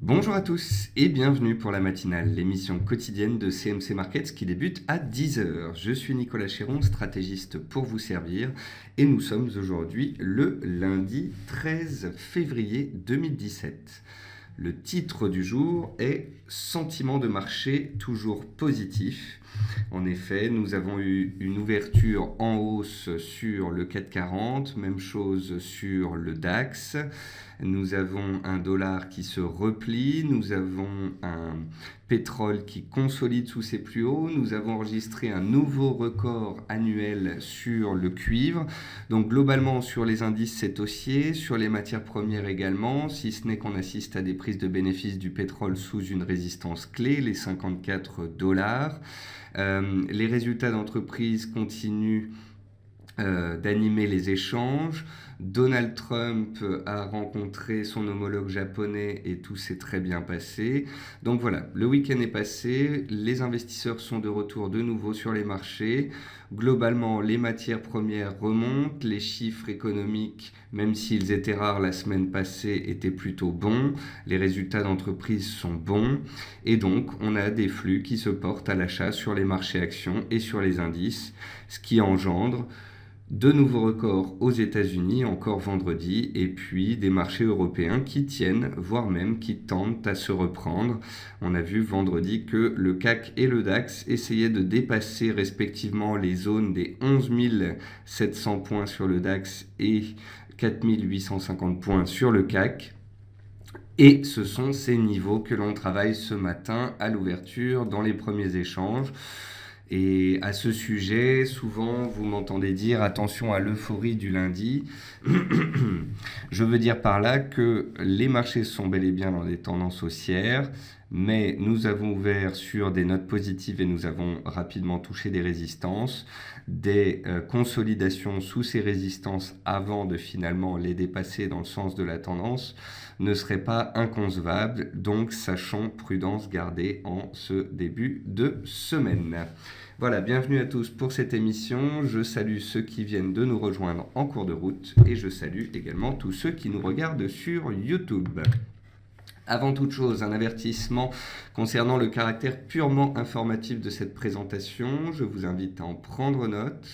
Bonjour à tous et bienvenue pour la matinale, l'émission quotidienne de CMC Markets qui débute à 10 heures. Je suis Nicolas Chéron, stratégiste pour vous servir et nous sommes aujourd'hui le lundi 13 février 2017. Le titre du jour est « Sentiment de marché toujours positif ». En effet, nous avons eu une ouverture en hausse sur le CAC 40, même chose sur le DAX. Nous avons un dollar qui se replie, nous avons un pétrole qui consolide sous ses plus hauts, nous avons enregistré un nouveau record annuel sur le cuivre. Donc globalement sur les indices c'est haussier, sur les matières premières également, si ce n'est qu'on assiste à des prises de bénéfices du pétrole sous une résistance clé, les 54 dollars. Les résultats d'entreprise continuent d'animer les échanges. Donald Trump a rencontré son homologue japonais et tout s'est très bien passé. Donc voilà, le week-end est passé, les investisseurs sont de retour de nouveau sur les marchés. Globalement, les matières premières remontent, les chiffres économiques, même s'ils étaient rares la semaine passée, étaient plutôt bons. Les résultats d'entreprise sont bons et donc on a des flux qui se portent à l'achat sur les marchés actions et sur les indices, ce qui engendre de nouveaux records aux États-Unis, encore vendredi, et puis des marchés européens qui tiennent, voire même qui tentent à se reprendre. On a vu vendredi que le CAC et le DAX essayaient de dépasser respectivement les zones des 11 700 points sur le DAX et 4 850 points sur le CAC. Et ce sont ces niveaux que l'on travaille ce matin à l'ouverture dans les premiers échanges. Et à ce sujet, souvent, vous m'entendez dire attention à l'euphorie du lundi. Je veux dire par là que les marchés sont bel et bien dans des tendances haussières, mais nous avons ouvert sur des notes positives et nous avons rapidement touché des résistances, des consolidations sous ces résistances avant de finalement les dépasser dans le sens de la tendance ne serait pas inconcevable, donc sachons prudence garder en ce début de semaine. Voilà, bienvenue à tous pour cette émission. Je salue ceux qui viennent de nous rejoindre en cours de route et je salue également tous ceux qui nous regardent sur YouTube. Avant toute chose, un avertissement concernant le caractère purement informatif de cette présentation. Je vous invite à en prendre note.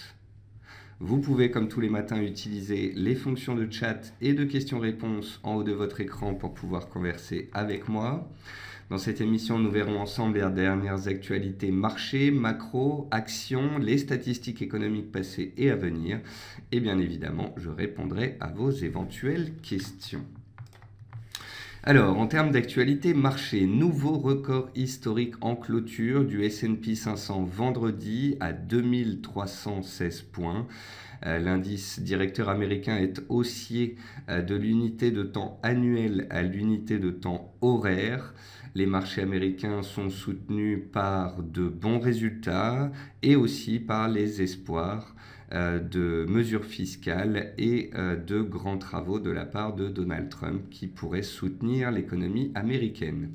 Vous pouvez, comme tous les matins, utiliser les fonctions de chat et de questions-réponses en haut de votre écran pour pouvoir converser avec moi. Dans cette émission, nous verrons ensemble les dernières actualités marché, macro, actions, les statistiques économiques passées et à venir. Et bien évidemment, je répondrai à vos éventuelles questions. Alors, en termes d'actualité marché, nouveau record historique en clôture du S&P 500 vendredi à 2316 points. L'indice directeur américain est haussier de l'unité de temps annuelle à l'unité de temps horaire. Les marchés américains sont soutenus par de bons résultats et aussi par les espoirs de mesures fiscales et de grands travaux de la part de Donald Trump qui pourraient soutenir l'économie américaine.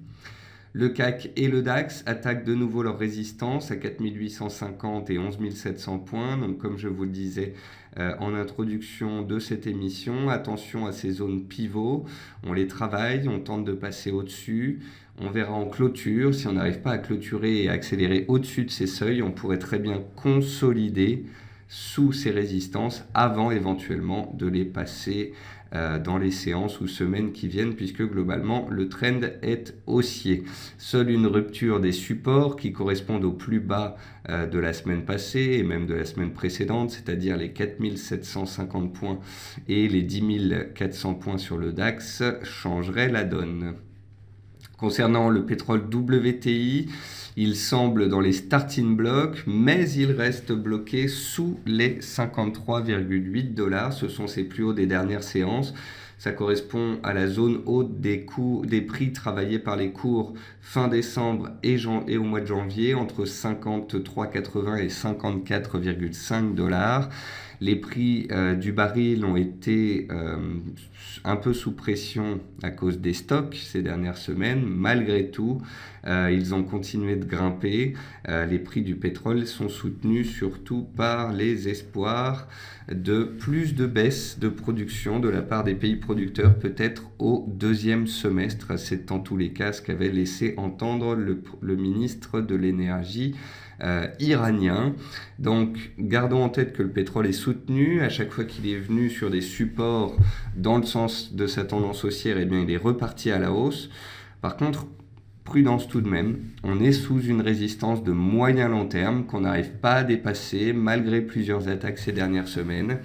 Le CAC et le DAX attaquent de nouveau leur résistance à 4 850 et 11 700 points. Donc comme je vous le disais en introduction de cette émission, attention à ces zones pivots. On les travaille, on tente de passer au-dessus. On verra en clôture. Si on n'arrive pas à clôturer et à accélérer au-dessus de ces seuils, on pourrait très bien consolider sous ces résistances avant éventuellement de les passer dans les séances ou semaines qui viennent, puisque globalement le trend est haussier. Seule une rupture des supports qui correspondent au plus bas de la semaine passée et même de la semaine précédente, c'est-à-dire les 4750 points et les 10 400 points sur le DAX, changerait la donne. Concernant le pétrole WTI, il semble dans les starting blocks, mais il reste bloqué sous les 53,8 $. Ce sont ses plus hauts des dernières séances. Ça correspond à la zone haute des prix travaillés par les cours fin décembre et au mois de janvier, entre 53,80 et 54,5 $. Les prix du baril ont été un peu sous pression à cause des stocks ces dernières semaines. Malgré tout, ils ont continué de grimper. Les prix du pétrole sont soutenus surtout par les espoirs de plus de baisse de production de la part des pays producteurs, peut-être au deuxième semestre. C'est en tous les cas ce qu'avait laissé entendre le ministre de l'énergie iranien. Donc gardons en tête que le pétrole est soutenu. À chaque fois qu'il est venu sur des supports dans le sens de sa tendance haussière, eh bien, il est reparti à la hausse. Par contre, prudence tout de même, on est sous une résistance de moyen long terme qu'on n'arrive pas à dépasser malgré plusieurs attaques ces dernières semaines.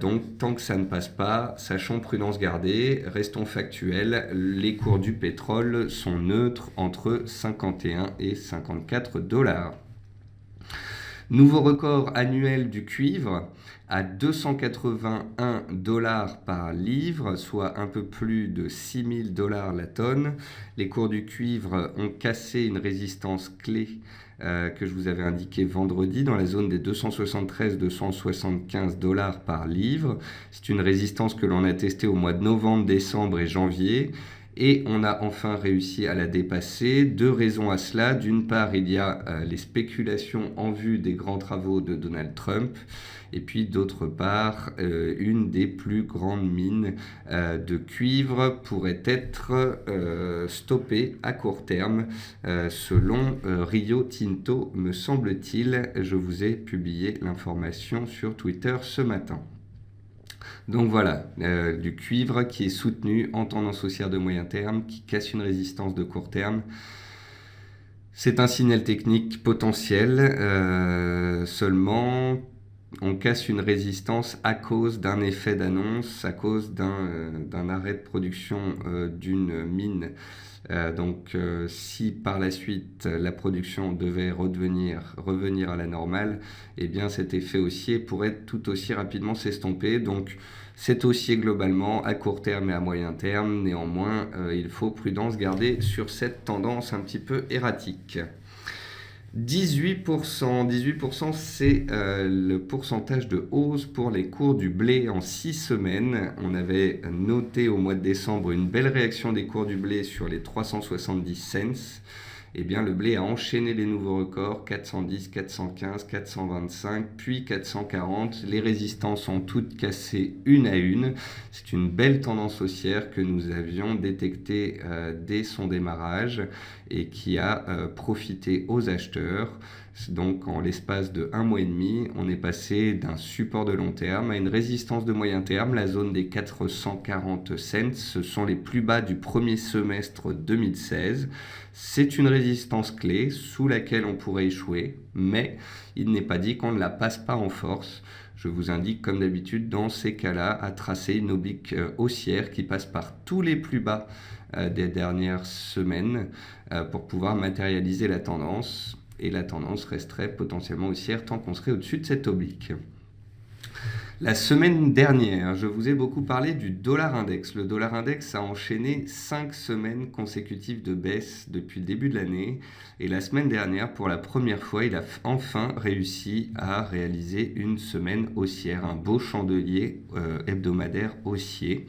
Donc tant que ça ne passe pas, sachons prudence garder, restons factuels, les cours du pétrole sont neutres entre 51 et 54 dollars. Nouveau record annuel du cuivre à 281 dollars par livre, soit un peu plus de 6000 dollars la tonne. Les cours du cuivre ont cassé une résistance clé que je vous avais indiqué vendredi dans la zone des 273-275 dollars par livre. C'est une résistance que l'on a testée au mois de novembre, décembre et janvier. Et on a enfin réussi à la dépasser. Deux raisons à cela. D'une part, il y a les spéculations en vue des grands travaux de Donald Trump. Et puis d'autre part, une des plus grandes mines de cuivre pourrait être stoppée à court terme, selon Rio Tinto, me semble-t-il. Je vous ai publié l'information sur Twitter ce matin. Donc voilà, du cuivre qui est soutenu en tendance haussière de moyen terme, qui casse une résistance de court terme. C'est un signal technique potentiel, seulement on casse une résistance à cause d'un effet d'annonce, à cause d'un arrêt de production d'une mine. Si par la suite la production devait revenir à la normale, eh bien cet effet haussier pourrait tout aussi rapidement s'estomper. Donc c'est haussier globalement à court terme et à moyen terme. Néanmoins, il faut prudence garder sur cette tendance un petit peu erratique. 18%, c'est le pourcentage de hausse pour les cours du blé en 6 semaines. On avait noté au mois de décembre une belle réaction des cours du blé sur les 370 cents. Eh bien, le blé a enchaîné les nouveaux records, 410, 415, 425, puis 440. Les résistances ont toutes cassé une à une. C'est une belle tendance haussière que nous avions détectée dès son démarrage et qui a profité aux acheteurs. Donc, en l'espace de 1 mois et demi, on est passé d'un support de long terme à une résistance de moyen terme. La zone des 440 cents, ce sont les plus bas du premier semestre 2016. C'est une résistance clé sous laquelle on pourrait échouer, mais il n'est pas dit qu'on ne la passe pas en force. Je vous indique, comme d'habitude, dans ces cas-là, à tracer une oblique haussière qui passe par tous les plus bas des dernières semaines pour pouvoir matérialiser la tendance. Et la tendance resterait potentiellement haussière tant qu'on serait au-dessus de cette oblique. La semaine dernière, je vous ai beaucoup parlé du dollar index. Le dollar index a enchaîné 5 semaines consécutives de baisse depuis le début de l'année. Et la semaine dernière, pour la première fois, il a enfin réussi à réaliser une semaine haussière, un beau chandelier hebdomadaire haussier.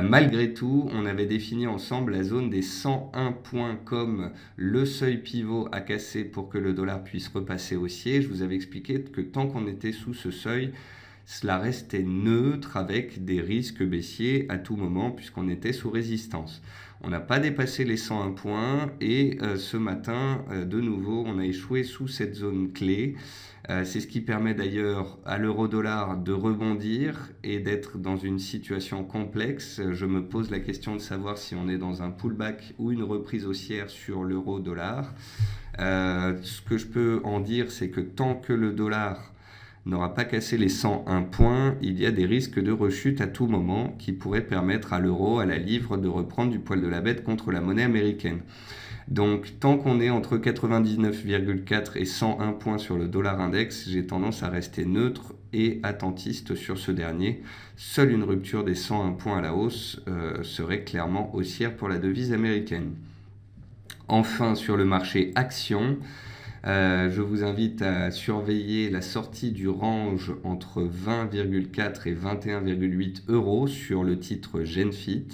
Malgré tout, on avait défini ensemble la zone des 101 points comme le seuil pivot à casser pour que le dollar puisse repasser haussier. Je vous avais expliqué que tant qu'on était sous ce seuil, cela restait neutre avec des risques baissiers à tout moment puisqu'on était sous résistance. On n'a pas dépassé les 101 points et ce matin, de nouveau, on a échoué sous cette zone clé. C'est ce qui permet d'ailleurs à l'euro-dollar de rebondir et d'être dans une situation complexe. Je me pose la question de savoir si on est dans un pullback ou une reprise haussière sur l'euro-dollar. Ce que je peux en dire, c'est que tant que le dollar n'aura pas cassé les 101 points, il y a des risques de rechute à tout moment qui pourraient permettre à l'euro, à la livre, de reprendre du poil de la bête contre la monnaie américaine. Donc, tant qu'on est entre 99,4 et 101 points sur le dollar index, j'ai tendance à rester neutre et attentiste sur ce dernier. Seule une rupture des 101 points à la hausse serait clairement haussière pour la devise américaine. Enfin, sur le marché action, Je vous invite à surveiller la sortie du range entre 20,4 et 21,8 euros sur le titre Genfit.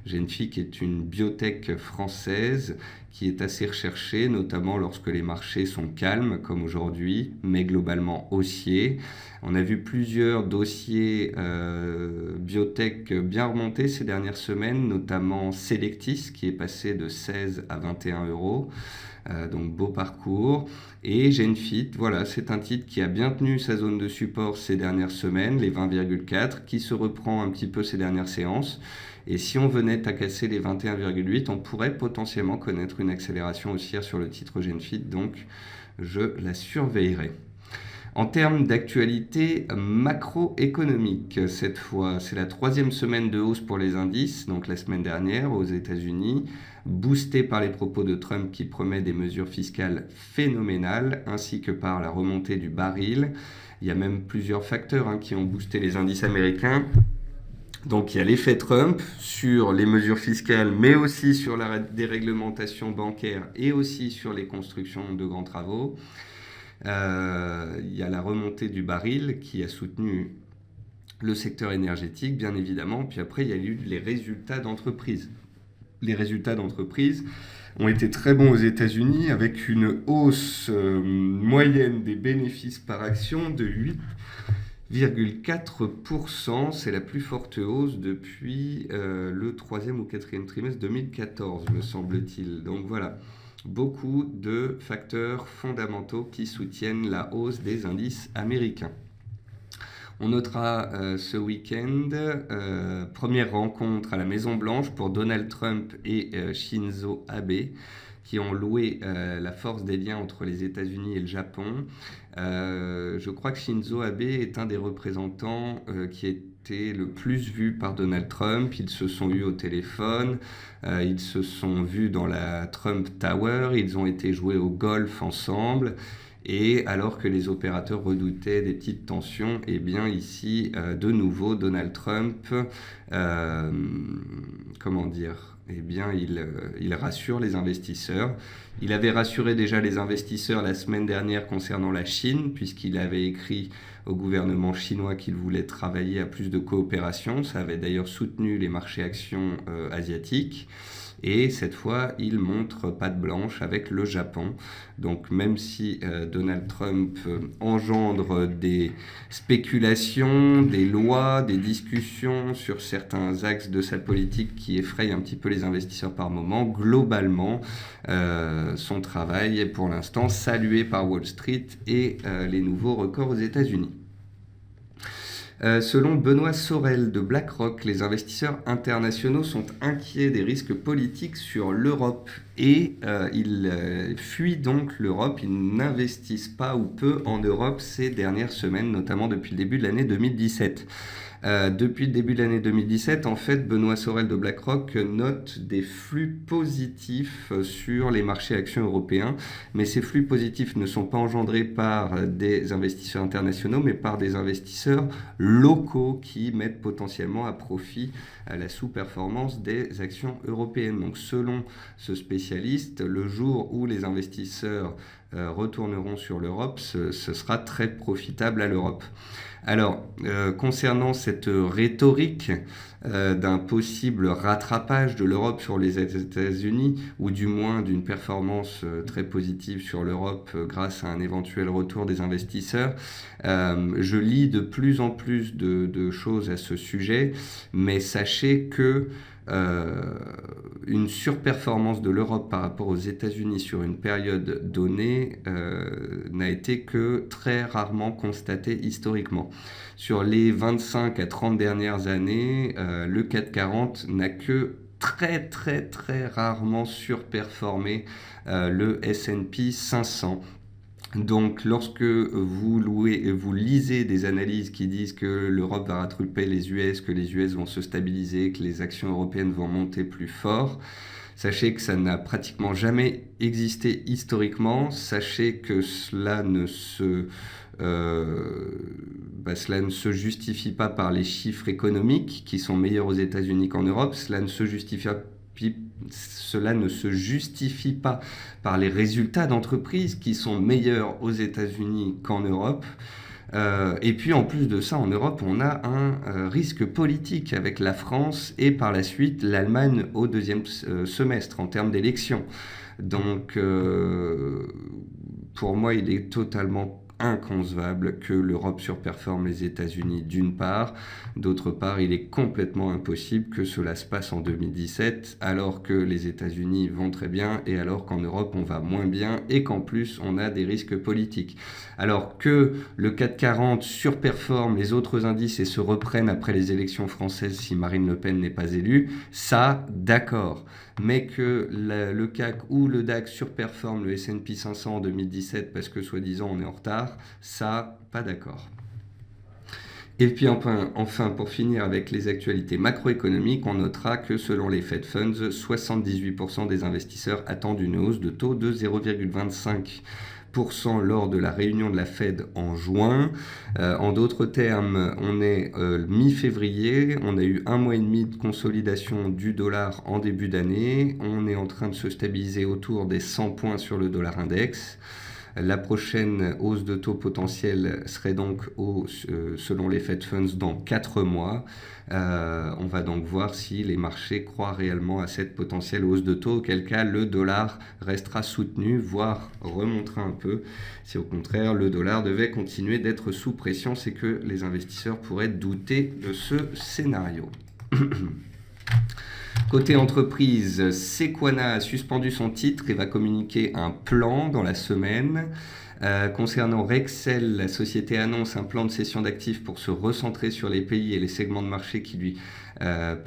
Genfit est une biotech française qui est assez recherchée, notamment lorsque les marchés sont calmes, comme aujourd'hui, mais globalement haussiers. On a vu plusieurs dossiers biotech bien remonter ces dernières semaines, notamment Selectis, qui est passé de 16 à 21 euros. Donc beau parcours. Et Genfit, voilà, c'est un titre qui a bien tenu sa zone de support ces dernières semaines, les 20,4, qui se reprend un petit peu ces dernières séances. Et si on venait à casser les 21,8, on pourrait potentiellement connaître une accélération haussière sur le titre Genfit, donc je la surveillerai. En termes d'actualité macroéconomique, cette fois, c'est la 3e semaine de hausse pour les indices, donc la semaine dernière aux États-Unis, boostée par les propos de Trump qui promet des mesures fiscales phénoménales, ainsi que par la remontée du baril. Il y a même plusieurs facteurs qui ont boosté les indices américains. Donc il y a l'effet Trump sur les mesures fiscales, mais aussi sur la déréglementation bancaire et aussi sur les constructions de grands travaux. Il y a la remontée du baril qui a soutenu le secteur énergétique, bien évidemment. Puis après, il y a eu les résultats d'entreprise. Les résultats d'entreprise ont été très bons aux États-Unis avec une hausse moyenne des bénéfices par action de 8,4%. C'est la plus forte hausse depuis le 3e ou 4e trimestre 2014, me semble-t-il. Donc voilà, beaucoup de facteurs fondamentaux qui soutiennent la hausse des indices américains. On notera ce week-end, première rencontre à la Maison-Blanche pour Donald Trump et Shinzo Abe, qui ont loué la force des liens entre les États-Unis et le Japon. Je crois que Shinzo Abe est un des représentants qui était le plus vu par Donald Trump. Ils se sont eus au téléphone, ils se sont vus dans la Trump Tower, ils ont été jouer au golf ensemble. Et alors que les opérateurs redoutaient des petites tensions, eh bien ici, de nouveau, Donald Trump, il rassure les investisseurs. Il avait rassuré déjà les investisseurs la semaine dernière concernant la Chine, puisqu'il avait écrit au gouvernement chinois qu'il voulait travailler à plus de coopération. Ça avait d'ailleurs soutenu les marchés actions asiatiques. Et cette fois, il montre patte blanche avec le Japon. Donc même si Donald Trump engendre des spéculations, des lois, des discussions sur certains axes de sa politique qui effrayent un petit peu les investisseurs par moment, globalement, son travail est pour l'instant salué par Wall Street et les nouveaux records aux États-Unis. Selon Benoît Sorel de BlackRock, les investisseurs internationaux sont inquiets des risques politiques sur l'Europe et ils fuient donc l'Europe, ils n'investissent pas ou peu en Europe ces dernières semaines, notamment depuis le début de l'année 2017. Depuis le début de l'année 2017, en fait, Benoît Sorel de BlackRock note des flux positifs sur les marchés actions européens, mais ces flux positifs ne sont pas engendrés par des investisseurs internationaux, mais par des investisseurs locaux qui mettent potentiellement à profit la sous-performance des actions européennes. Donc selon ce spécialiste, le jour où les investisseurs retourneront sur l'Europe, ce sera très profitable à l'Europe. Alors, concernant cette rhétorique d'un possible rattrapage de l'Europe sur les États-Unis, ou du moins d'une performance très positive sur l'Europe grâce à un éventuel retour des investisseurs, je lis de plus en plus de choses à ce sujet, mais sachez que une surperformance de l'Europe par rapport aux États-Unis sur une période donnée n'a été que très rarement constatée historiquement. Sur les 25 à 30 dernières années, le CAC 40 n'a que très très très rarement surperformé le S&P 500. Donc lorsque vous lisez des analyses qui disent que l'Europe va rattraper les US, que les US vont se stabiliser, que les actions européennes vont monter plus fort, sachez que ça n'a pratiquement jamais existé historiquement. Sachez que cela ne se justifie pas par les chiffres économiques qui sont meilleurs aux États-Unis qu'en Europe. Cela ne se justifie Puis cela ne se justifie pas par les résultats d'entreprises qui sont meilleurs aux États-Unis qu'en Europe. Et puis en plus de ça, en Europe, on a un risque politique avec la France et par la suite l'Allemagne au deuxième semestre en termes d'élections. Donc pour moi, il est totalement inconcevable que l'Europe surperforme les États-Unis d'une part, d'autre part il est complètement impossible que cela se passe en 2017 alors que les États-Unis vont très bien et alors qu'en Europe on va moins bien et qu'en plus on a des risques politiques. Alors que le CAC 40 surperforme les autres indices et se reprennent après les élections françaises si Marine Le Pen n'est pas élue, ça d'accord. Mais que le CAC ou le DAX surperforme le S&P 500 en 2017 parce que soi-disant on est en retard, ça, pas d'accord. Et puis enfin, pour finir avec les actualités macroéconomiques, on notera que selon les Fed Funds, 78% des investisseurs attendent une hausse de taux de 0,25% lors de la réunion de la Fed en juin. En d'autres termes, on est mi-février, on a eu 1 mois et demi de consolidation du dollar en début d'année, on est en train de se stabiliser autour des 100 points sur le dollar index. La prochaine hausse de taux potentielle serait donc, selon les Fed Funds, dans 4 mois. On va donc voir si les marchés croient réellement à cette potentielle hausse de taux, auquel cas le dollar restera soutenu, voire remontera un peu. Si au contraire le dollar devait continuer d'être sous pression, c'est que les investisseurs pourraient douter de ce scénario. Côté entreprise, Sequana a suspendu son titre et va communiquer un plan dans la semaine. Concernant Rexel, la société annonce un plan de cession d'actifs pour se recentrer sur les pays et les segments de marché qui lui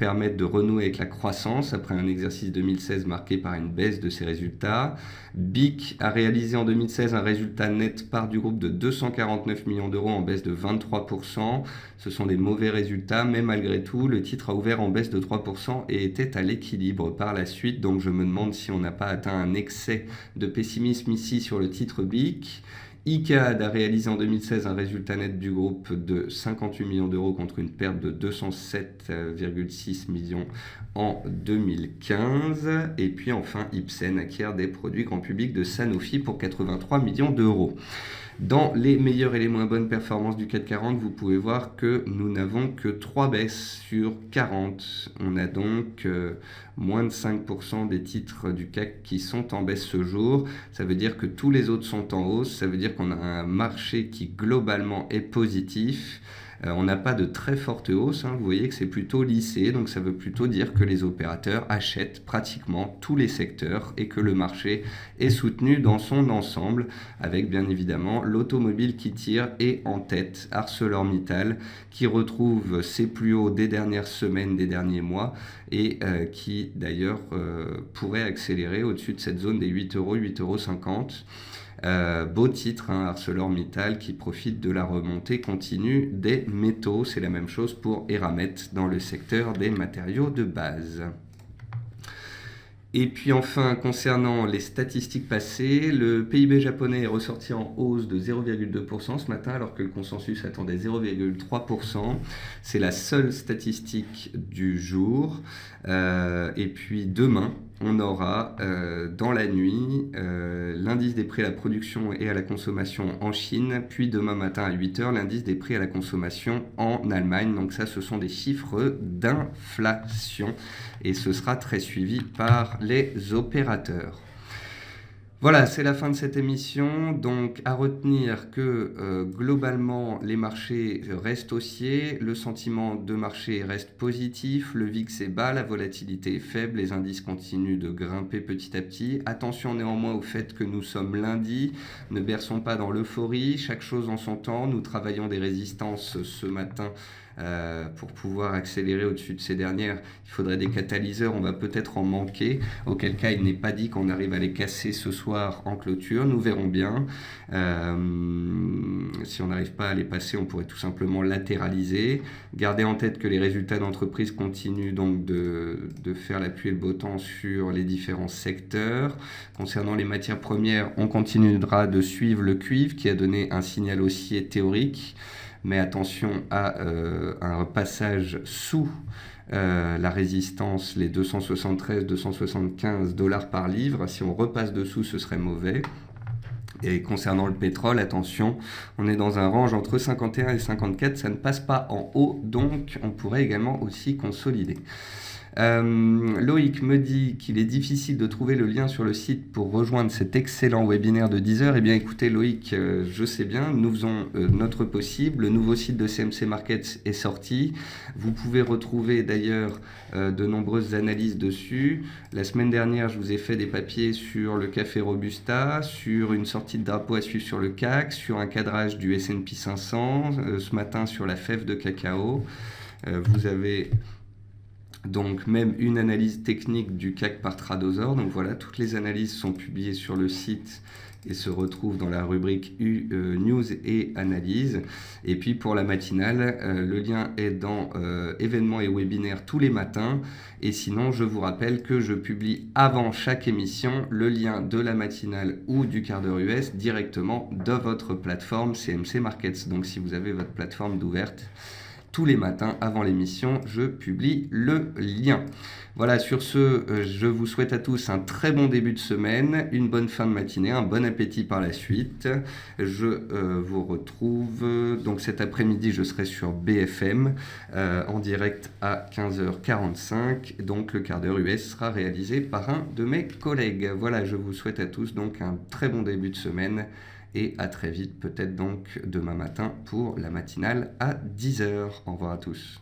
permettent de renouer avec la croissance après un exercice 2016 marqué par une baisse de ses résultats. BIC a réalisé en 2016 un résultat net part du groupe de 249 millions d'euros en baisse de 23%. Ce sont des mauvais résultats, mais malgré tout, le titre a ouvert en baisse de 3% et était à l'équilibre par la suite. Donc je me demande si on n'a pas atteint un excès de pessimisme ici sur le titre BIC. Icade a réalisé en 2016 un résultat net du groupe de 58 millions d'euros contre une perte de 207,6 millions en 2015. Et puis enfin, Ipsen acquiert des produits grand public de Sanofi pour 83 millions d'euros. Dans les meilleures et les moins bonnes performances du CAC 40, vous pouvez voir que nous n'avons que 3 baisses sur 40. On a donc moins de 5% des titres du CAC qui sont en baisse ce jour. Ça veut dire que tous les autres sont en hausse. Ça veut dire qu'on a un marché qui globalement est positif. On n'a pas de très forte hausse, vous voyez que c'est plutôt lissé, donc ça veut plutôt dire que les opérateurs achètent pratiquement tous les secteurs et que le marché est soutenu dans son ensemble, avec bien évidemment l'automobile qui tire et en tête ArcelorMittal qui retrouve ses plus hauts des dernières semaines, des derniers mois et qui d'ailleurs pourrait accélérer au-dessus de cette zone des 8 euros, 8,50 €. Beau titre, ArcelorMittal qui profite de la remontée continue des métaux. C'est la même chose pour Eramet dans le secteur des matériaux de base. Et puis enfin, concernant les statistiques passées, le PIB japonais est ressorti en hausse de 0,2% ce matin alors que le consensus attendait 0,3%. C'est la seule statistique du jour. Et puis demain, on aura dans la nuit l'indice des prix à la production et à la consommation en Chine, puis demain matin à 8h, l'indice des prix à la consommation en Allemagne. Donc ça, ce sont des chiffres d'inflation et ce sera très suivi par les opérateurs. Voilà, c'est la fin de cette émission. Donc, à retenir que globalement, les marchés restent haussiers, le sentiment de marché reste positif, le VIX est bas, la volatilité est faible, les indices continuent de grimper petit à petit. Attention néanmoins au fait que nous sommes lundi, ne berçons pas dans l'euphorie, chaque chose en son temps. Nous travaillons des résistances ce matin pour pouvoir accélérer au-dessus de ces dernières. Il faudrait des catalyseurs, on va peut-être en manquer, auquel cas il n'est pas dit qu'on arrive à les casser ce soir en clôture, nous verrons bien. Si on n'arrive pas à les passer, on pourrait tout simplement latéraliser. Gardez en tête que les résultats d'entreprise continuent donc de faire la pluie et le beau temps sur les différents secteurs. Concernant les matières premières, on continuera de suivre le cuivre qui a donné un signal haussier théorique. Mais attention à un passage sous la résistance, les 273-275 dollars par livre. Si on repasse dessous, ce serait mauvais. Et concernant le pétrole, attention, on est dans un range entre 51 et 54, ça ne passe pas en haut, donc on pourrait également aussi consolider. Loïc me dit qu'il est difficile de trouver le lien sur le site pour rejoindre cet excellent webinaire de 10 heures. Eh bien écoutez Loïc, je sais bien, nous faisons notre possible. Le nouveau site de CMC Markets est sorti. Vous pouvez retrouver d'ailleurs de nombreuses analyses dessus. La semaine dernière, je vous ai fait des papiers sur le café Robusta, sur une sortie de drapeau à suivre sur le CAC, sur un cadrage du S&P 500, ce matin sur la fève de cacao. Vous avez donc même une analyse technique du CAC par Tradosor. Donc voilà, toutes les analyses sont publiées sur le site et se retrouvent dans la rubrique News et Analyse. Et puis pour la matinale, le lien est dans événements et webinaires tous les matins. Et sinon, je vous rappelle que je publie avant chaque émission le lien de la matinale ou du quart d'heure US directement de votre plateforme CMC Markets. Donc si vous avez votre plateforme d'ouverte, tous les matins avant l'émission, je publie le lien. Voilà, sur ce, je vous souhaite à tous un très bon début de semaine, une bonne fin de matinée, un bon appétit par la suite. Je vous retrouve, donc cet après-midi, je serai sur BFM en direct à 15h45. Donc le quart d'heure US sera réalisé par un de mes collègues. Voilà, je vous souhaite à tous donc un très bon début de semaine. Et à très vite, peut-être donc demain matin pour la matinale à 10h. Au revoir à tous.